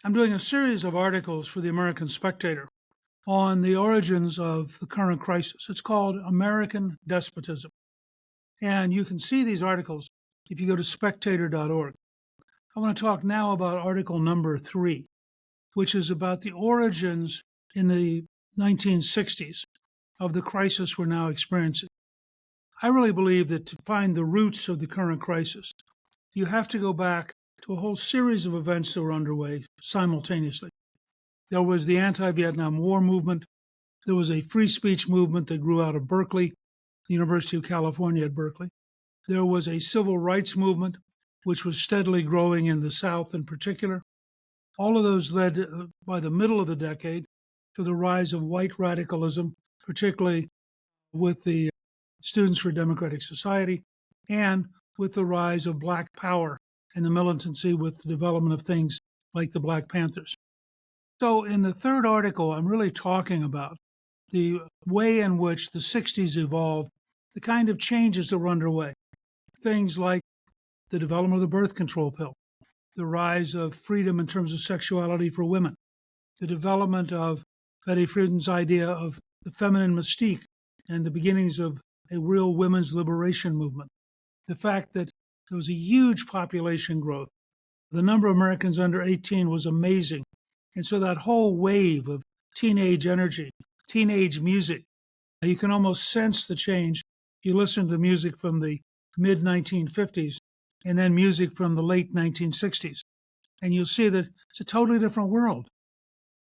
I'm doing a series of articles for the American Spectator on the origins of the current crisis. It's called American Despotism. And you can see these articles if you go to spectator.org. I want to talk now about article number 3, which is about the origins in the 1960s of the crisis we're now experiencing. I really believe that to find the roots of the current crisis, you have to go back to a whole series of events that were underway simultaneously. There was the anti-Vietnam War movement. There was a free speech movement that grew out of Berkeley, the University of California at Berkeley. There was a civil rights movement, which was steadily growing in the South in particular. All of those led, by the middle of the decade, to the rise of white radicalism, particularly with the Students for Democratic Society, and with the rise of Black power and the militancy with the development of things like the Black Panthers. So in the third article, I'm really talking about the way in which the 60s evolved, the kind of changes that were underway. Things like the development of the birth control pill, the rise of freedom in terms of sexuality for women, the development of Betty Friedan's idea of the feminine mystique and the beginnings of a real women's liberation movement. The fact that there was a huge population growth. The number of Americans under 18 was amazing. And so that whole wave of teenage energy, teenage music, you can almost sense the change if you listen to music from the mid-1950s and then music from the late 1960s. And you'll see that it's a totally different world.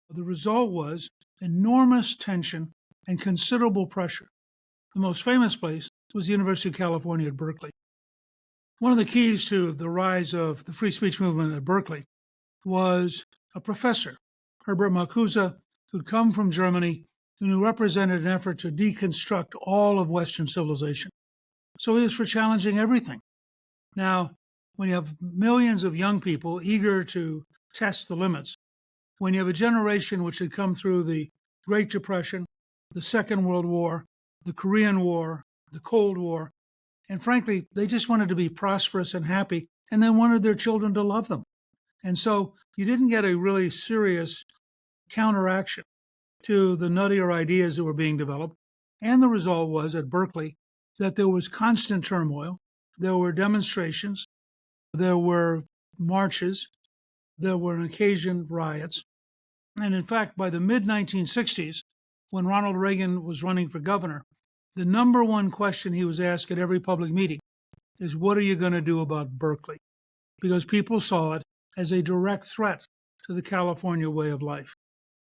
The result was enormous tension and considerable pressure. The most famous place was the University of California at Berkeley. One of the keys to the rise of the free speech movement at Berkeley was a professor, Herbert Marcuse, who'd come from Germany and who represented an effort to deconstruct all of Western civilization. So he was for challenging everything. Now, when you have millions of young people eager to test the limits, when you have a generation which had come through the Great Depression, the Second World War, the Korean War, the Cold War, and frankly, they just wanted to be prosperous and happy, and they wanted their children to love them. And so you didn't get a really serious counteraction to the nuttier ideas that were being developed. And the result was at Berkeley that there was constant turmoil. There were demonstrations. There were marches. There were on occasion riots. And in fact, by the mid-1960s, when Ronald Reagan was running for governor, the number one question he was asked at every public meeting is, what are you going to do about Berkeley? Because people saw it as a direct threat to the California way of life.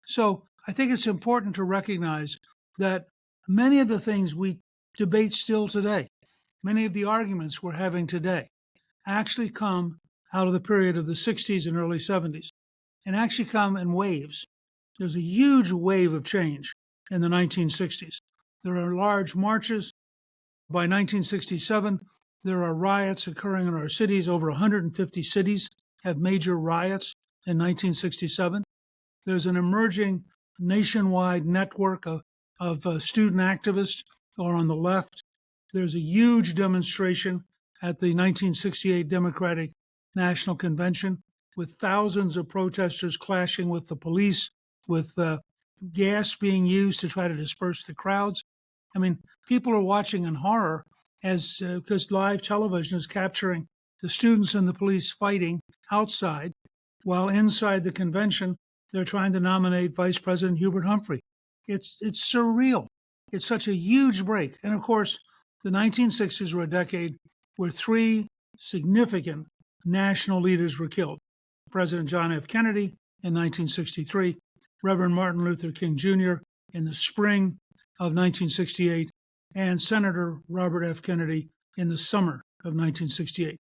So I think it's important to recognize that many of the things we debate still today, many of the arguments we're having today, actually come out of the period of the 60s and early 70s, and actually come in waves. There's a huge wave of change in the 1960s. There are large marches. By 1967, there are riots occurring in our cities. Over 150 cities have major riots in 1967. There's an emerging nationwide network of student activists who are on the left. There's a huge demonstration at the 1968 Democratic National Convention with thousands of protesters clashing with the police, with gas being used to try to disperse the crowds. I mean, people are watching in horror because live television is capturing the students and the police fighting outside, while inside the convention, they're trying to nominate Vice President Hubert Humphrey. It's surreal. It's such a huge break. And of course, the 1960s were a decade where 3 significant national leaders were killed. President John F. Kennedy in 1963, Reverend Martin Luther King Jr. in the spring of 1968, and Senator Robert F. Kennedy in the summer of 1968.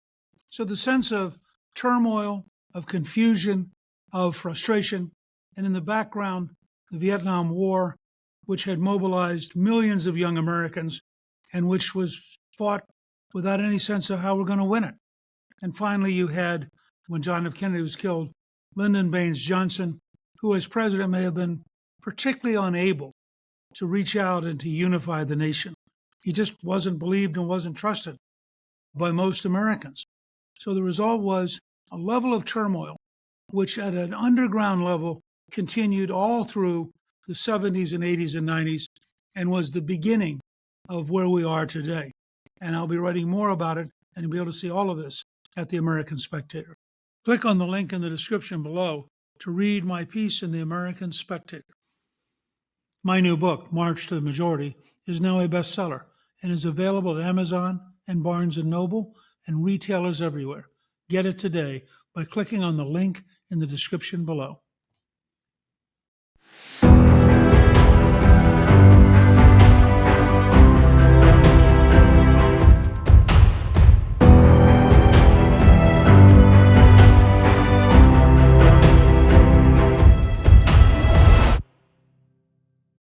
So the sense of turmoil, of confusion, of frustration, and in the background, the Vietnam War, which had mobilized millions of young Americans and which was fought without any sense of how we're going to win it. And finally, you had, when John F. Kennedy was killed, Lyndon Baines Johnson, who as president may have been particularly unable to reach out and to unify the nation. He just wasn't believed and wasn't trusted by most Americans. So the result was a level of turmoil which at an underground level continued all through the 70s and 80s and 90s and was the beginning of where we are today. And I'll be writing more about it, and you'll be able to see all of this at the American Spectator. Click on the link in the description below to read my piece in the American Spectator. My new book, March to the Majority, is now a bestseller and is available at Amazon and Barnes & Noble and retailers everywhere. Get it today by clicking on the link in the description below.